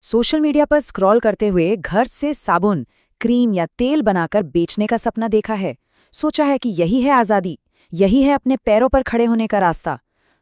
Social media पर scroll करते हुए घर से साबुन, क्रीम या तेल बनाकर बेचने का सपना देखा है। सोचा है कि यही है आज़ादी, यही है अपने पैरों पर खड़े होने का रास्ता।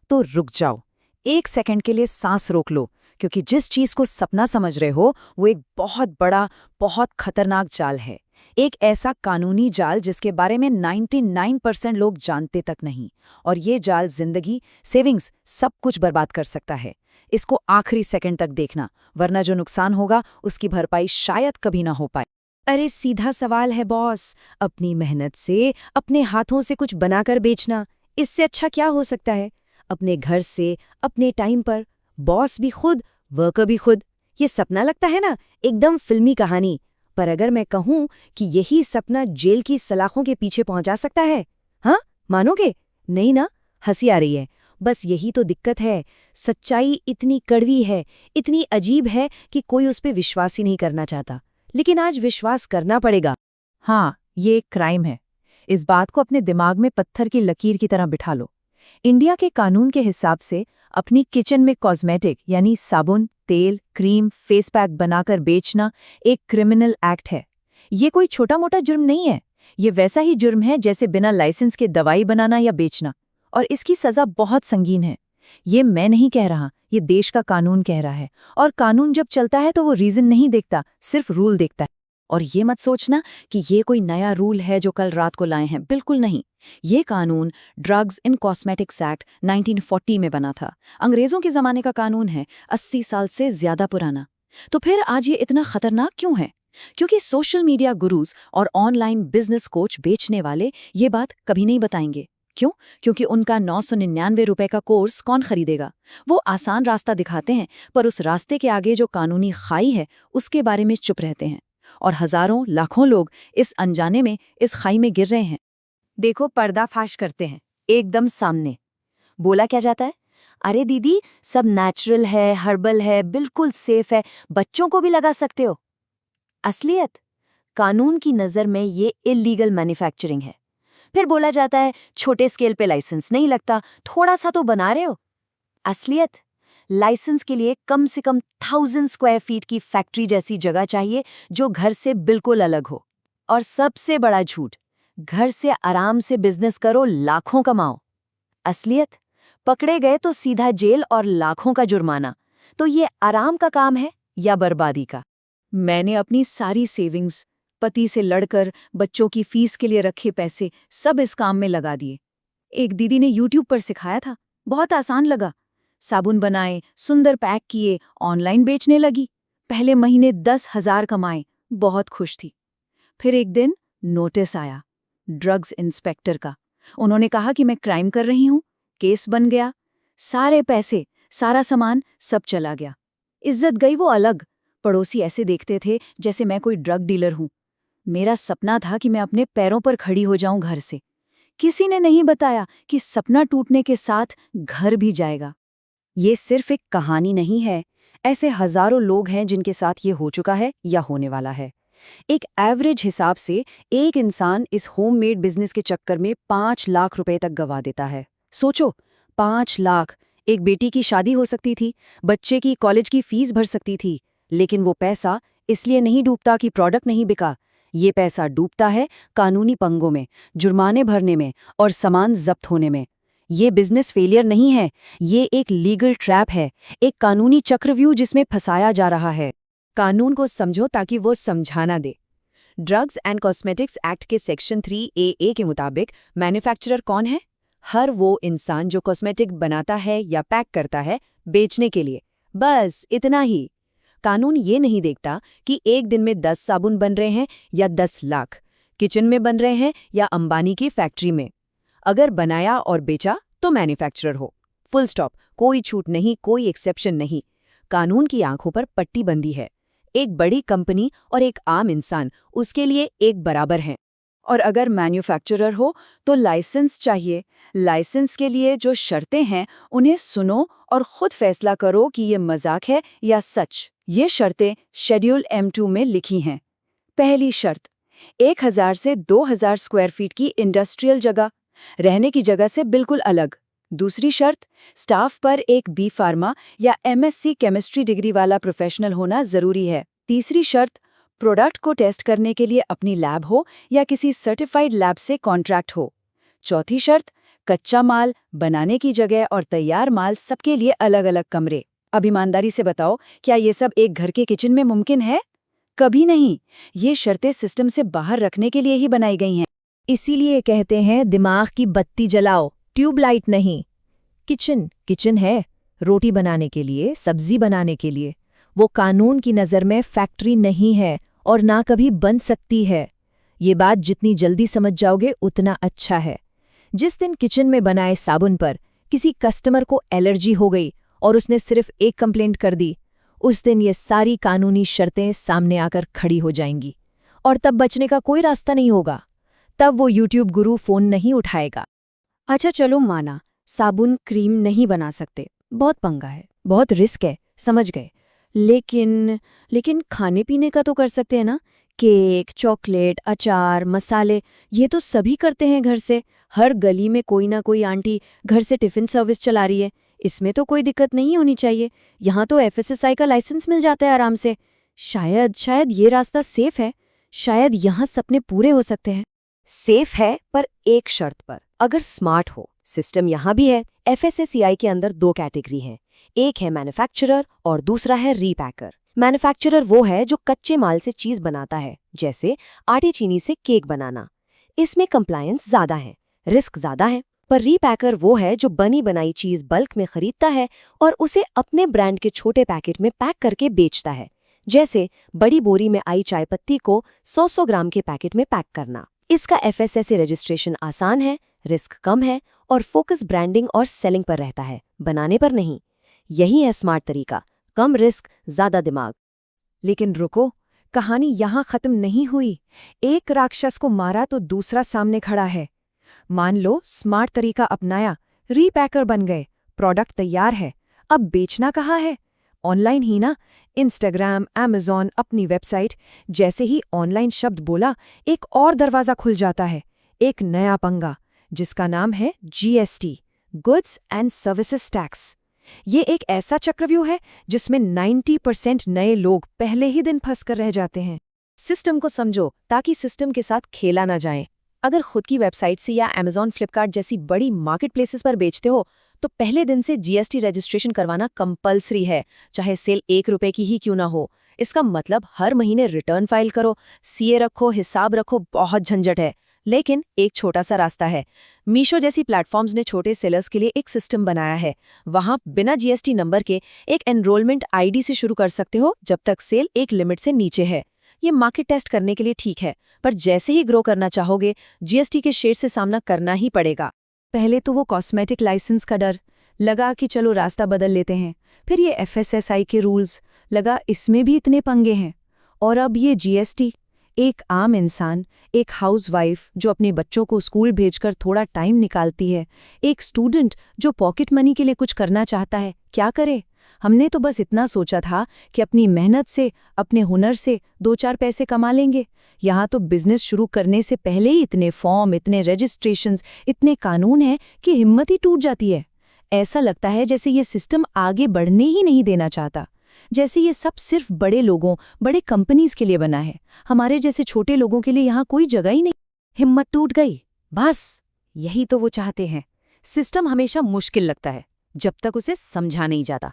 तो रुक जाओ, एक सेकंड के लिए सांस रोक लो, क्योंकि जिस चीज को सपना समझ रहे हो वो एक बहुत बड़ा, बहुत खतरनाक जाल है। एक ऐसा कानूनी जाल जिसके बारे में 99% लोग जानते तक नहीं। और ये जाल जिंदगी, सेविंग्स, सब कुछ बर्बाद कर सकता है। इसको आखिरी सेकंड तक देखना, वरना जो नुकसान होगा उसकी भरपाई शायद कभी ना हो पाए। अरे सीधा सवाल है बॉस। अपनी मेहनत से अपने हाथों से कुछ बनाकर बेचना, इससे अच्छा क्या हो सकता है? अपने घर से अपने टाइम पर, बॉस भी खुद, वर्कर भी खुद। ये सपना लगता है ना, एकदम फिल्मी कहानी। पर अगर मैं कहूं कि यही सपना जेल की सलाखों के पीछे पहुंचा सकता है, हाँ, मानोगे? नहीं ना? हंसी आ रही है। बस यही तो दिक्कत है। सच्चाई इतनी कड़वी है, इतनी अजीब है कि कोई उस पर विश्वास ही नहीं करना चाहता। लेकिन आज विश्वास करना पड़ेगा। हाँ, ये एक क्राइम है। इस बात को अपने दिमाग में पत्थर की लकीर की तरह बिठा लो। इंडिया के कानून के हिसाब से अपनी किचन में कॉस्मेटिक यानी साबुन, तेल, क्रीम, फेस पैक बनाकर बेचना एक क्रिमिनल एक्ट है। ये कोई छोटा-मोटा जुर्म नहीं है। ये वैसा ही जुर्म है जैसे बिना लाइसेंस के दवाई बनाना या बेचना। और इसकी सजा बहुत संगीन है। ये मैं नहीं कह रहा, ये देश का कानून कह रहा है। और कानून जब चलता है तो वो रीजन नहीं देखता, सिर्फ रूल देखता है। और ये मत सोचना कि ये कोई नया रूल है जो कल रात को लाए हैं, बिल्कुल नहीं। ये कानून ड्रग्स इन कॉस्मेटिक्स एक्ट 1940 में बना था। अंग्रेजों के ज़माने का कानून है, 80 साल से ज़्यादा पुराना। तो फिर आज ये इतना खतरनाक क्यों है? क्योंकि सोशल मीडिया गुरुज और ऑनलाइन बिजनेस कोच बेचने वाले ये बात कभी नहीं बताएंगे। क्यों? क्योंकि उनका 999 रुपए का कोर्स कौन खरीदेगा? वो आसान रास्ता दिखाते हैं, पर उस रास्ते के आगे जो कानूनी खाई है उसके बारे में चुप रहते हैं। और हजारों लाखों लोग इस अनजाने में इस खाई में गिर रहे हैं। देखो, पर्दाफाश करते हैं एकदम सामने। बोला क्या जाता है? अरे दीदी, सब नेचुरल है, हर्बल है, बिल्कुल सेफ है, बच्चों को भी लगा सकते हो। असलियत, कानून की नज़र में ये इलीगल मैन्युफैक्चरिंग है। फिर बोला जाता है छोटे स्केल पे लाइसेंस नहीं लगता, थोड़ा सा तो बना रहे हो। असलियत, लाइसेंस के लिए कम से कम 1000 स्क्वायर फीट की फैक्ट्री जैसी जगह चाहिए जो घर से बिल्कुल अलग हो। और सबसे बड़ा झूठ, घर से आराम से बिजनेस करो, लाखों कमाओ। असलियत, पकड़े गए तो सीधा जेल और लाखों का जुर्माना। तो ये आराम का काम है या बर्बादी का? मैंने अपनी सारी सेविंग्स, पति से लड़कर बच्चों की फीस के लिए रखे पैसे सब इस काम में लगा दिए। एक दीदी ने यूट्यूब पर सिखाया था, बहुत आसान लगा। साबुन बनाए, सुंदर पैक किए, ऑनलाइन बेचने लगी। पहले महीने 10,000 कमाए, बहुत खुश थी। फिर एक दिन नोटिस आया, ड्रग्स इंस्पेक्टर का। उन्होंने कहा कि मैं क्राइम कर रही हूँ। केस बन गया। सारे पैसे, सारा सामान, सब चला गया। इज्जत गई वो अलग। पड़ोसी ऐसे देखते थे जैसे मैं कोई ड्रग डीलर हूँ। मेरा सपना था कि मैं अपने पैरों पर खड़ी हो जाऊं घर से। किसी ने नहीं बताया कि सपना टूटने के साथ घर भी जाएगा। ये सिर्फ एक कहानी नहीं है। ऐसे हजारों लोग हैं जिनके साथ ये हो चुका है या होने वाला है। एक एवरेज हिसाब से एक इंसान इस होममेड बिजनेस के चक्कर में 5 लाख रुपए तक गवा देता है। सोचो, 5 लाख! एक बेटी की शादी हो सकती थी, बच्चे की कॉलेज की फीस भर सकती थी। लेकिन वो पैसा इसलिए नहीं डूबता कि प्रोडक्ट नहीं बिका। ये पैसा डूबता है कानूनी पंगों में, जुर्माने भरने में और सामान जब्त होने में। ये बिजनेस फेलियर नहीं है, ये एक लीगल ट्रैप है, एक कानूनी चक्रव्यूह जिसमें फंसाया जा रहा है। कानून को समझो ताकि वो समझाना दे। ड्रग्स एंड कॉस्मेटिक्स एक्ट के सेक्शन 3AA के मुताबिक मैन्युफैक्चरर कौन है? हर वो इंसान जो कॉस्मेटिक बनाता है या पैक करता है बेचने के लिए। बस इतना ही। कानून ये नहीं देखता कि एक दिन में 10 साबुन बन रहे हैं या 10 लाख, किचन में बन रहे हैं या अंबानी की फैक्ट्री में। अगर बनाया और बेचा तो मैन्युफैक्चरर हो। फुल स्टॉप, कोई छूट नहीं, कोई एक्सेप्शन नहीं। कानून की आंखों पर पट्टी बंदी है। एक बड़ी कंपनी और एक आम इंसान उसके लिए एक बराबर हैं। और अगर मैन्युफैक्चरर हो तो लाइसेंस चाहिए। लाइसेंस के लिए जो शर्तें हैं उन्हें सुनो और खुद फैसला करो कि ये मजाक है या सच। ये शर्तें शेड्यूल M2 में लिखी हैं। पहली शर्त, 1000 से 2000 स्क्वायर फीट की इंडस्ट्रियल जगह, रहने की जगह से बिल्कुल अलग। दूसरी शर्त, स्टाफ पर एक बी फार्मा या एमएससी केमिस्ट्री डिग्री वाला प्रोफेशनल होना जरूरी है। तीसरी शर्त, प्रोडक्ट को टेस्ट करने के लिए अपनी लैब हो या किसी सर्टिफाइड लैब से कॉन्ट्रैक्ट हो। चौथी शर्त, कच्चा माल, बनाने की जगह और तैयार माल सबके लिए अलग अलग कमरे। अब ईमानदारी से बताओ, क्या ये सब एक घर के किचन में मुमकिन है? कभी नहीं। ये शर्तें सिस्टम से बाहर रखने के लिए ही बनाई गई हैं। इसीलिए कहते हैं दिमाग की बत्ती जलाओ, ट्यूबलाइट नहीं। किचन किचन है, रोटी बनाने के लिए, सब्जी बनाने के लिए। वो कानून की नज़र में फैक्ट्री नहीं है और ना कभी बन सकती है। ये बात जितनी जल्दी समझ जाओगे उतना अच्छा है। जिस दिन किचन में बनाए साबुन पर किसी कस्टमर को एलर्जी हो गई और उसने सिर्फ एक कंप्लेंट कर दी, उस दिन ये सारी कानूनी शर्तें सामने आकर खड़ी हो जाएंगी और तब बचने का कोई रास्ता नहीं होगा। तब वो यूट्यूब गुरु फोन नहीं उठाएगा। अच्छा चलो माना, साबुन क्रीम नहीं बना सकते, बहुत पंगा है, बहुत रिस्क है, समझ गए। लेकिन खाने पीने का तो कर सकते हैं ना? केक, चॉकलेट, अचार, मसाले, ये तो सभी करते हैं घर से। हर गली में कोई ना कोई आंटी घर से टिफिन सर्विस चला रही है। इसमें तो कोई दिक्कत नहीं होनी चाहिए। यहाँ तो एफएसएसआई का लाइसेंस मिल जाता है आराम से। शायद ये रास्ता सेफ है। शायद यहाँ सपने पूरे हो सकते हैं। सेफ है, पर एक शर्त पर, अगर स्मार्ट हो। सिस्टम यहाँ भी है। एफएसएसएआई के अंदर 2 कैटेगरी हैं, एक है मैन्युफैक्चरर और दूसरा है रीपैकर। मैन्युफैक्चरर वो है जो कच्चे माल से चीज बनाता है, जैसे आटे चीनी से केक बनाना। इसमें कंप्लायंस ज्यादा है, रिस्क ज्यादा है। पर रीपैकर वो है जो बनी बनाई चीज बल्क में खरीदता है और उसे अपने ब्रांड के छोटे पैकेट में पैक करके बेचता है, जैसे बड़ी बोरी में आई चाय पत्ती को 100 ग्राम के पैकेट में पैक करना। इसका एफएसएसए रजिस्ट्रेशन आसान है, रिस्क कम है और फोकस ब्रांडिंग और सेलिंग पर रहता है, बनाने पर नहीं। यही है स्मार्ट तरीका, कम रिस्क, ज्यादा दिमाग। लेकिन रुको, कहानी यहाँ खत्म नहीं हुई। एक राक्षस को मारा तो दूसरा सामने खड़ा है। मान लो स्मार्ट तरीका अपनाया, रीपैकर बन गए, प्रोडक्ट तैयार है, अब बेचना कहाँ है? ऑनलाइन ही ना। इंस्टाग्राम, अमेज़न, अपनी वेबसाइट। जैसे ही ऑनलाइन शब्द बोला, एक और दरवाज़ा खुल जाता है, एक नया पंगा, जिसका नाम है GST, goods and services tax. ये एक ऐसा चक्रव्यूह है जिसमें 90% नए लोग पहले ही दिन फंस कर रह जाते हैं। सिस्टम को समझो ताकि सिस्टम के साथ खेला ना जाए। अगर खुद की वेबसाइट से या अमेज़न, फ्लिपकार्ट जैसी बड़ी मार्केट प्लेसेस पर बेचते हो तो पहले दिन से जीएसटी रजिस्ट्रेशन करवाना कंपल्सरी है, चाहे सेल 1 रुपए की ही क्यों ना हो। इसका मतलब हर महीने रिटर्न फाइल करो, सीए रखो, हिसाब रखो, बहुत झंझट है। लेकिन एक छोटा सा रास्ता है। मीशो जैसी प्लेटफॉर्म्स ने छोटे सेलर्स के लिए एक सिस्टम बनाया है। वहां बिना जीएसटी नंबर के एक एनरोलमेंट आईडी से शुरू कर सकते हो जब तक सेल एक लिमिट से नीचे है। ये मार्केट टेस्ट करने के लिए ठीक है, पर जैसे ही ग्रो करना चाहोगे जीएसटी के शेड से सामना करना ही पड़ेगा। पहले तो वो कॉस्मेटिक लाइसेंस का डर लगा कि चलो रास्ता बदल लेते हैं, फिर ये एफएसएसआई के रूल्स लगा, इसमें भी इतने पंगे हैं, और अब ये जीएसटी। एक आम इंसान, एक हाउसवाइफ जो अपने बच्चों को स्कूल भेजकर थोड़ा टाइम निकालती है, एक स्टूडेंट जो पॉकेट मनी के लिए कुछ करना चाहता है, क्या करे? हमने तो बस इतना सोचा था कि अपनी मेहनत से, अपने हुनर से 2-4 पैसे कमा लेंगे। यहाँ तो बिजनेस शुरू करने से पहले ही इतने फॉर्म, इतने रजिस्ट्रेशंस, इतने कानून हैं कि हिम्मत ही टूट जाती है। ऐसा लगता है जैसे ये सिस्टम आगे बढ़ने ही नहीं देना चाहता, जैसे ये सब सिर्फ बड़े लोगों, बड़े कंपनीज के लिए बना है। हमारे जैसे छोटे लोगों के लिए यहाँ कोई जगह ही नहीं। हिम्मत टूट गई, बस यही तो वो चाहते हैं। सिस्टम हमेशा मुश्किल लगता है जब तक उसे समझा नहीं जाता।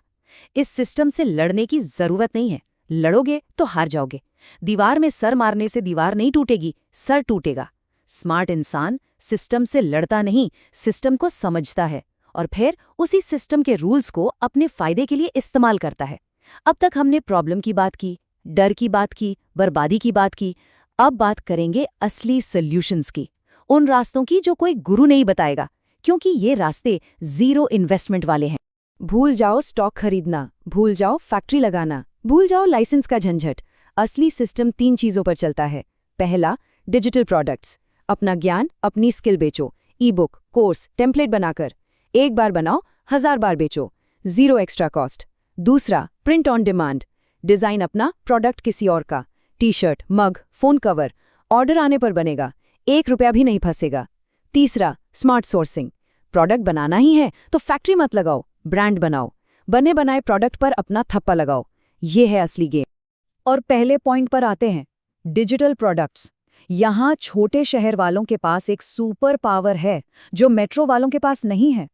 इस सिस्टम से लड़ने की जरूरत नहीं है, लड़ोगे तो हार जाओगे। दीवार में सर मारने से दीवार नहीं टूटेगी, सर टूटेगा। स्मार्ट इंसान सिस्टम से लड़ता नहीं, सिस्टम को समझता है और फिर उसी सिस्टम के रूल्स को अपने फायदे के लिए इस्तेमाल करता है। अब तक हमने प्रॉब्लम की बात की, डर की बात की, बर्बादी की बात की। अब बात करेंगे असली सॉल्यूशंस की, उन रास्तों की जो कोई गुरु नहीं बताएगा, क्योंकि ये रास्ते 0 इन्वेस्टमेंट वाले हैं। भूल जाओ स्टॉक खरीदना, भूल जाओ फैक्ट्री लगाना, भूल जाओ लाइसेंस का झंझट। असली सिस्टम 3 चीजों पर चलता है। पहला, डिजिटल प्रोडक्ट्स। अपना ज्ञान, अपनी स्किल बेचो। ई बुक, कोर्स, टेम्पलेट बनाकर एक बार बनाओ, 1000 बार बेचो, 0 एक्स्ट्रा कॉस्ट। दूसरा, प्रिंट ऑन डिमांड। डिजाइन अपना, प्रोडक्ट किसी और का। टी शर्ट, मग, फोन कवर, ऑर्डर आने पर बनेगा, 1 रुपया भी नहीं फंसेगा। तीसरा, स्मार्ट सोर्सिंग। प्रोडक्ट बनाना ही है तो फैक्ट्री मत लगाओ, ब्रांड बनाओ, बने बनाए प्रोडक्ट पर अपना थप्पा लगाओ। ये है असली गेम। और पहले पॉइंट पर आते हैं, डिजिटल प्रोडक्ट्स। यहाँ छोटे शहर वालों के पास एक सुपर पावर है जो मेट्रो वालों के पास नहीं है।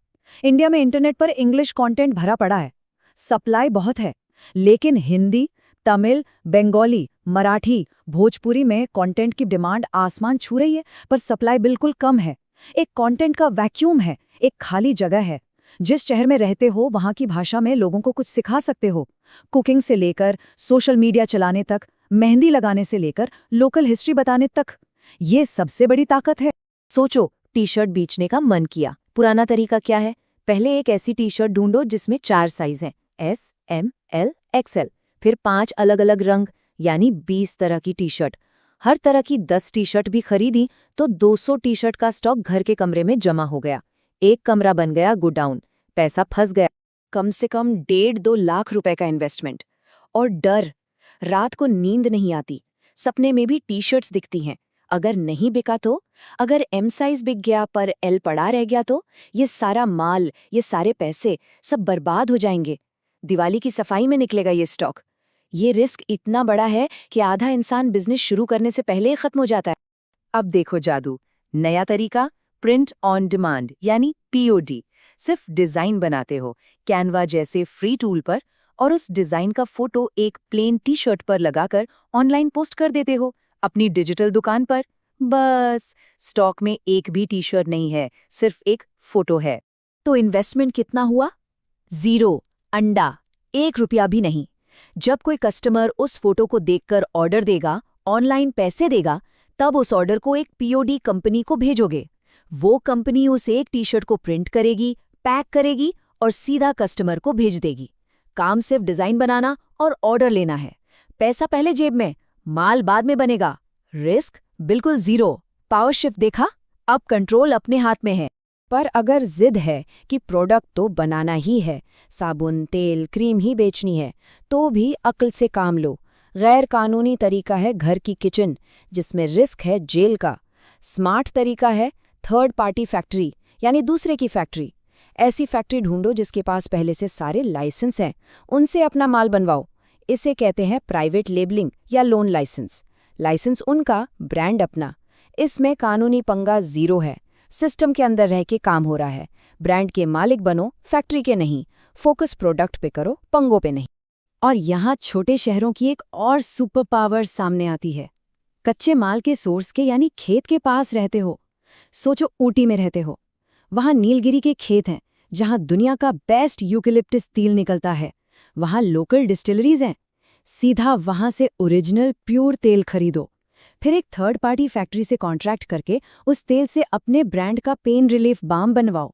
इंडिया में इंटरनेट पर इंग्लिश कंटेंट भरा पड़ा है, सप्लाई बहुत है, लेकिन हिंदी, तमिल, बंगाली, मराठी, भोजपुरी में कंटेंट की डिमांड आसमान छू रही है, पर सप्लाई बिल्कुल कम है। एक कंटेंट का वैक्यूम है, एक खाली जगह है। जिस शहर में रहते हो वहां की भाषा में लोगों को कुछ सिखा सकते हो, कुकिंग से लेकर सोशल मीडिया चलाने तक, मेहंदी लगाने से लेकर लोकल हिस्ट्री बताने तक। ये सबसे बड़ी ताकत है। सोचो, टी शर्ट बेचने का मन किया। पुराना तरीका क्या है? पहले एक ऐसी टी शर्ट ढूंढो जिसमें 4 साइज हैं, S, M, L, XL, फिर 5 अलग अलग रंग, यानी 20 तरह की टी शर्ट। हर तरह की 10 टी शर्ट भी खरीदी तो 200 टी शर्ट का स्टॉक घर के कमरे में जमा हो गया। एक कमरा बन गया गोडाउन, पैसा फंस गया। कम से कम 1.5-2 लाख रुपए का इन्वेस्टमेंट। और डर, रात को नींद नहीं आती, सपने में भी टी शर्ट्स दिखती हैं। अगर नहीं बिका तो? अगर M साइज बिक गया पर L पड़ा रह गया तो? ये सारा माल, ये सारे पैसे सब बर्बाद हो जाएंगे। दिवाली की सफाई में निकलेगा ये स्टॉक। ये रिस्क इतना बड़ा है कि आधा इंसान बिजनेस शुरू करने से पहले ही खत्म हो जाता है। अब देखो जादू, नया तरीका, प्रिंट ऑन डिमांड यानी POD। सिर्फ डिजाइन बनाते हो कैनवा जैसे फ्री टूल पर, और उस डिजाइन का फोटो एक प्लेन टी शर्ट पर लगाकर ऑनलाइन पोस्ट कर देते हो अपनी डिजिटल दुकान पर। बस स्टॉक में एक भी टी शर्ट नहीं है, सिर्फ एक फोटो है। तो इन्वेस्टमेंट कितना हुआ? 0, अंडा, 1 रुपया भी नहीं। जब कोई कस्टमर उस फोटो को देखकर ऑर्डर देगा, ऑनलाइन पैसे देगा, तब उस ऑर्डर को एक POD कंपनी को भेजोगे। वो कंपनी उस एक टी शर्ट को प्रिंट करेगी, पैक करेगी और सीधा कस्टमर को भेज देगी। काम सिर्फ डिजाइन बनाना और ऑर्डर लेना है। पैसा पहले जेब में, माल बाद में बनेगा। रिस्क बिल्कुल 0। पावर शिफ्ट देखा? अब कंट्रोल अपने हाथ में है। पर अगर जिद है कि प्रोडक्ट तो बनाना ही है, साबुन, तेल, क्रीम ही बेचनी है, तो भी अक्ल से काम लो। गैर कानूनी तरीका है घर की किचन, जिसमें रिस्क है जेल का। स्मार्ट तरीका है थर्ड पार्टी फैक्ट्री, यानी दूसरे की फैक्ट्री। ऐसी फैक्ट्री ढूंढो जिसके पास पहले से सारे लाइसेंस हैं, उनसे अपना माल बनवाओ। इसे कहते हैं प्राइवेट लेबलिंग या लोन लाइसेंस। लाइसेंस उनका, ब्रांड अपना। इसमें कानूनी पंगा 0 है। सिस्टम के अंदर रह के काम हो रहा है। ब्रांड के मालिक बनो, फैक्ट्री के नहीं। फोकस प्रोडक्ट पे करो, पंगों पे नहीं। और यहाँ छोटे शहरों की एक और सुपर पावर सामने आती है। कच्चे माल के सोर्स के यानी खेत के पास रहते हो। सोचो ऊटी में रहते हो, वहाँ नीलगिरी के खेत हैं जहाँ दुनिया का बेस्ट यूकेलिप्टस तेल निकलता है। वहाँ लोकल डिस्टिलरीज हैं, सीधा वहाँ से ओरिजिनल प्योर तेल खरीदो। फिर एक थर्ड पार्टी फैक्ट्री से कॉन्ट्रैक्ट करके उस तेल से अपने ब्रांड का पेन रिलीफ बाम बनवाओ।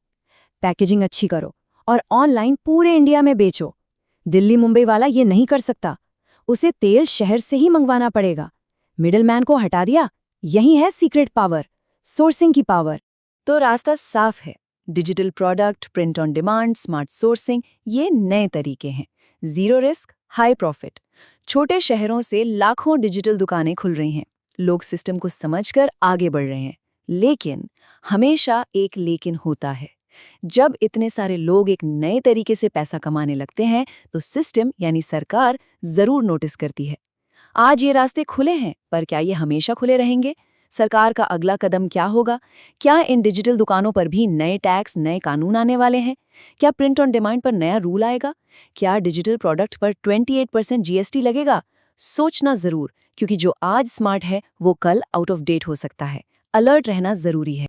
पैकेजिंग अच्छी करो और ऑनलाइन पूरे इंडिया में बेचो। दिल्ली मुंबई वाला ये नहीं कर सकता, उसे तेल शहर से ही मंगवाना पड़ेगा। मिडलमैन को हटा दिया। यही है सीक्रेट पावर, सोर्सिंग की पावर। तो रास्ता साफ है। Digital product, print on demand, smart sourcing, ये नए तरीके हैं। 0 रिस्क, हाई प्रॉफिट। छोटे शहरों से लाखों डिजिटल दुकानें खुल रही हैं। लोग सिस्टम को समझकर आगे बढ़ रहे हैं। लेकिन हमेशा एक लेकिन होता है। जब इतने सारे लोग एक नए तरीके से पैसा कमाने लगते हैं तो सिस्टम यानी सरकार जरूर नोटिस करती है। आज ये रास्ते खुले हैं, पर क्या ये हमेशा खुले रहेंगे? सरकार का अगला कदम क्या होगा? क्या इन डिजिटल दुकानों पर भी नए टैक्स, नए कानून आने वाले हैं? क्या प्रिंट ऑन डिमांड पर नया रूल आएगा? क्या डिजिटल प्रोडक्ट पर 28% GST लगेगा? सोचना जरूर, क्योंकि जो आज स्मार्ट है वो कल आउट ऑफ डेट हो सकता है। अलर्ट रहना जरूरी है।